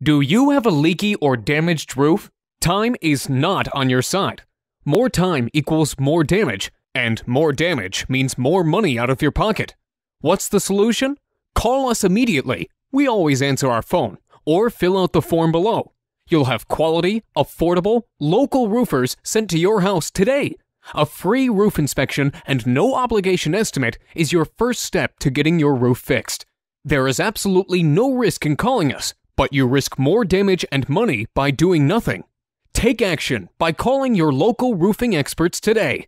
Do you have a leaky or damaged roof? Time is not on your side. More time equals more damage, and more damage means more money out of your pocket. What's the solution? Call us immediately. We always answer our phone, or fill out the form below. You'll have quality, affordable, local roofers sent to your house today. A free roof inspection and no obligation estimate is your first step to getting your roof fixed. There is absolutely no risk in calling us, but you risk more damage and money by doing nothing. Take action by calling your local roofing experts today.